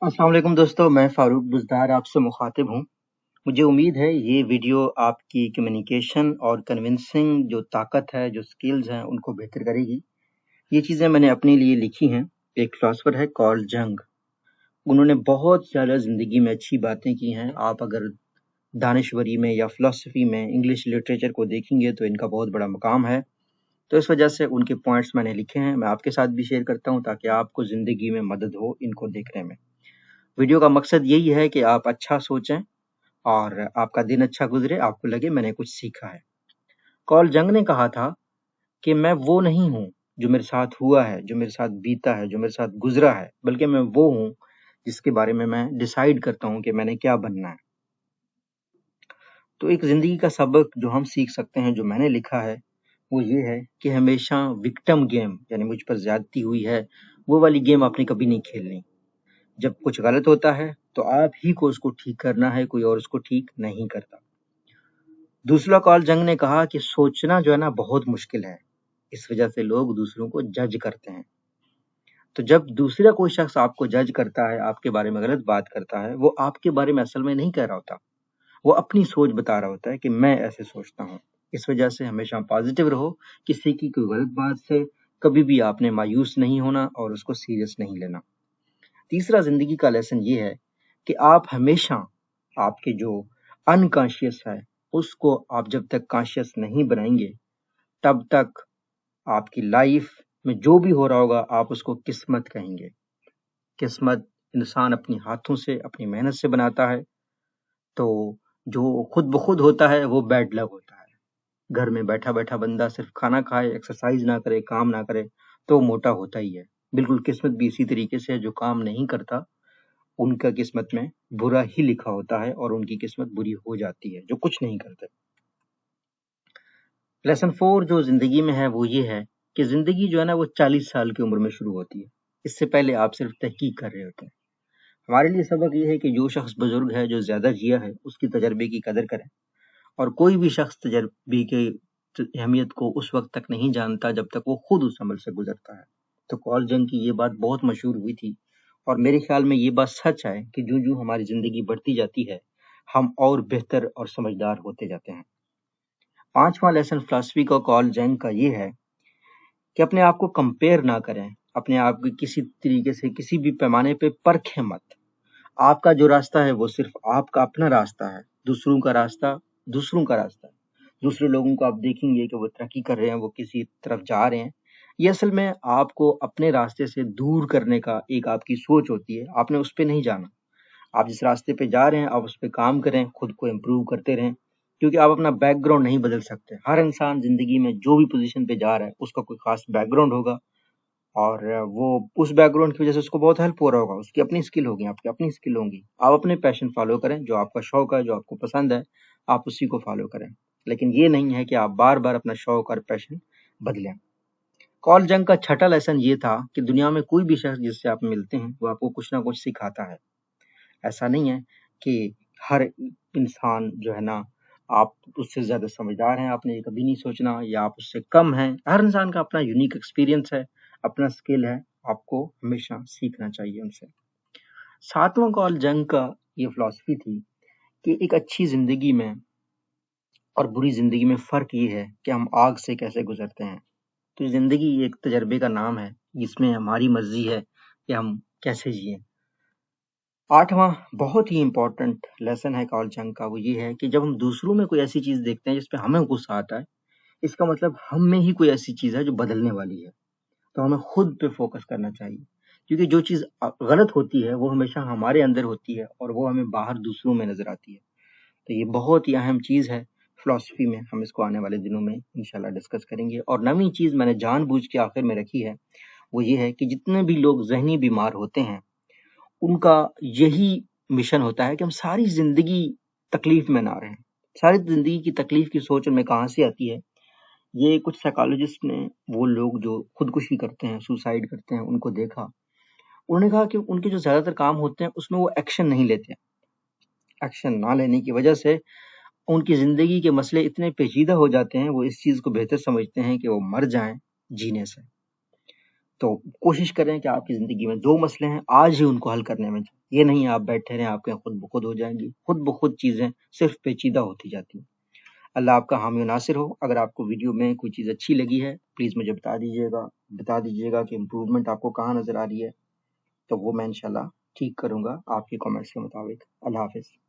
अस्सलाम वालेकुम दोस्तों, मैं फ़ारूक बुज़दार आपसे मुख़ातिब हूँ। मुझे उम्मीद है ये वीडियो आपकी कम्युनिकेशन और कन्विंसिंग जो ताकत है, जो स्किल्स हैं, उनको बेहतर करेगी। ये चीज़ें मैंने अपने लिए लिखी हैं। एक फ़िलॉसफ़र है कार्ल जंग, उन्होंने बहुत ज़्यादा ज़िंदगी में अच्छी बातें की हैं। आप अगर दानिशवरी में या फ़िलॉसफ़ी में इंग्लिश लिटरेचर को देखेंगे तो इनका बहुत बड़ा मकाम है। तो इस वजह से उनके पॉइंट्स मैंने लिखे हैं, मैं आपके साथ भी शेयर करता हूँ ताकि आपको ज़िंदगी में मदद हो इनको देखने में। वीडियो का मकसद यही है कि आप अच्छा सोचें और आपका दिन अच्छा गुजरे, आपको लगे मैंने कुछ सीखा है। कार्ल जंग ने कहा था कि मैं वो नहीं हूँ जो मेरे साथ हुआ है, जो मेरे साथ बीता है, जो मेरे साथ गुजरा है, बल्कि मैं वो हूँ जिसके बारे में मैं डिसाइड करता हूँ कि मैंने क्या बनना है। तो एक जिंदगी का सबक जो हम सीख सकते हैं, जो मैंने लिखा है, वो ये है कि हमेशा विक्टिम गेम, यानी मुझ पर ज्यादती हुई है, वो वाली गेम आपने कभी नहीं खेलनी। जब कुछ गलत होता है तो आप ही को उसको ठीक करना है, कोई और उसको ठीक नहीं करता। दूसरा कार्ल जंग ने कहा कि सोचना जो है ना बहुत मुश्किल है, इस वजह से लोग दूसरों को जज करते हैं। तो जब दूसरा कोई शख्स आपको जज करता है, आपके बारे में गलत बात करता है, वो आपके बारे में असल में नहीं कह रहा होता, वो अपनी सोच बता रहा होता है कि मैं ऐसे सोचता हूँ। इस वजह से हमेशा पॉजिटिव रहो, किसी की कोई गलत बात से कभी भी आपने मायूस नहीं होना और उसको सीरियस नहीं लेना। तीसरा जिंदगी का लेसन ये है कि आप हमेशा आपके जो अनकॉन्शियस है उसको आप जब तक कॉन्शियस नहीं बनाएंगे, तब तक आपकी लाइफ में जो भी हो रहा होगा आप उसको किस्मत कहेंगे। किस्मत इंसान अपनी हाथों से, अपनी मेहनत से बनाता है, तो जो खुद ब खुद होता है वो बैड लक होता है। घर में बैठा बैठा बंदा सिर्फ खाना खाए, एक्सरसाइज ना करे, काम ना करे, तो मोटा होता ही है। बिल्कुल किस्मत भी इसी तरीके से है, जो काम नहीं करता उनका किस्मत में बुरा ही लिखा होता है और उनकी किस्मत बुरी हो जाती है, जो कुछ नहीं करते। लेसन 4 जो जिंदगी में है वो ये है कि जिंदगी जो है ना वो 40 साल की उम्र में शुरू होती है। इससे पहले आप सिर्फ तहकीक कर रहे होते हैं। हमारे लिए सबक ये है कि जो शख्स बुजुर्ग है, जो ज्यादा जिया है, उसकी तजर्बे की कदर करें। और कोई भी शख्स तजर्बे की अहमियत को उस वक्त तक नहीं जानता जब तक वो खुद उस अमल से गुजरता है। तो कार्ल जंग की ये बात बहुत मशहूर हुई थी और मेरे ख्याल में ये बात सच है कि जो जो हमारी जिंदगी बढ़ती जाती है, हम और बेहतर और समझदार होते जाते हैं। पांचवा लेसन फिलॉसफी का कार्ल जंग का ये है कि अपने आप को कंपेयर ना करें, अपने आप को किसी तरीके से किसी भी पैमाने पे परखें मत। आपका जो रास्ता है वो सिर्फ आपका अपना रास्ता है, दूसरों का रास्ता दूसरों का रास्ता है। दूसरे लोगों को आप देखेंगे कि वो तरक्की कर रहे हैं, वो किसी तरफ जा रहे हैं, ये असल में आपको अपने रास्ते से दूर करने का एक आपकी सोच होती है, आपने उस पर नहीं जाना। आप जिस रास्ते पे जा रहे हैं आप उस पर काम करें, खुद को इम्प्रूव करते रहें, क्योंकि आप अपना बैकग्राउंड नहीं बदल सकते। हर इंसान जिंदगी में जो भी पोजीशन पे जा रहा है उसका कोई खास बैकग्राउंड होगा और वो उस बैकग्राउंड की वजह से उसको बहुत हेल्प हो रहा होगा, उसकी अपनी स्किल होगी, आपकी अपनी स्किल होंगी। आप अपने पैशन फॉलो करें, जो आपका शौक है, जो आपको पसंद है, आप उसी को फॉलो करें। लेकिन ये नहीं है कि आप बार बार अपना शौक और पैशन बदलें। कार्ल जंग का छठा लेसन ये था कि दुनिया में कोई भी शख्स जिससे आप मिलते हैं वो आपको कुछ ना कुछ सिखाता है। ऐसा नहीं है कि हर इंसान जो है ना आप उससे ज्यादा समझदार हैं, आपने ये कभी नहीं सोचना, या आप उससे कम हैं। हर इंसान का अपना यूनिक एक्सपीरियंस है, अपना स्किल है, आपको हमेशा सीखना चाहिए उनसे। सातवां कॉल जंग का ये फिलॉसफी थी कि एक अच्छी जिंदगी में और बुरी जिंदगी में फर्क ये है कि हम आग से कैसे गुजरते हैं। तो जिंदगी एक तजर्बे का नाम है जिसमें हमारी मर्जी है कि हम कैसे जिए। आठवां बहुत ही इंपॉर्टेंट लेसन है कार्ल जंग का, वो ये है कि जब हम दूसरों में कोई ऐसी चीज देखते हैं जिसपे हमें गुस्सा आता है, इसका मतलब हम में ही कोई ऐसी चीज है जो बदलने वाली है। तो हमें खुद पे फोकस करना चाहिए, क्योंकि जो चीज गलत होती है वो हमेशा हमारे अंदर होती है और वो हमें बाहर दूसरों में नजर आती है। तो ये बहुत ही अहम चीज है फिलॉसफी में, हम इसको आने वाले दिनों में इंशाल्लाह डिस्कस करेंगे। और नवी चीज मैंने जानबूझ के आखिर में रखी है, वो ये है कि जितने भी लोग जहनी बीमार होते हैं उनका यही मिशन होता है कि हम सारी जिंदगी तकलीफ में ना रहें। सारी जिंदगी की तकलीफ की सोच उनमें कहाँ से आती है? ये कुछ साइकोलॉजिस्ट ने वो लोग जो खुदकुशी करते हैं, सुसाइड करते हैं, उनको देखा। उन्होंने कहा कि उनके जो ज्यादातर काम होते हैं उसमें वो एक्शन नहीं लेते हैं। एक्शन ना लेने की वजह से उनकी जिंदगी के मसले इतने पेचीदा हो जाते हैं, वो इस चीज को बेहतर समझते हैं कि वो मर जाएं जीने से। تو کوشش کریں کہ آپ کی زندگی میں 2 مسئلے ہیں، آج ہی ان کو حل کرنے میں جائیں۔ یہ نہیں آپ بیٹھے رہیں، آپ کے خود بخود ہو جائیں گی، خود بخود چیزیں صرف پیچیدہ ہوتی جاتی ہیں۔ اللہ آپ کا حامی و ناصر ہو۔ اگر آپ کو ویڈیو میں کوئی چیز اچھی لگی ہے پلیز مجھے بتا دیجیے گا کہ امپروومنٹ آپ کو کہاں نظر آ رہی ہے، تو وہ میں انشاءاللہ ٹھیک کروں گا آپ کی کامنٹس کے مطابق۔ اللہ حافظ۔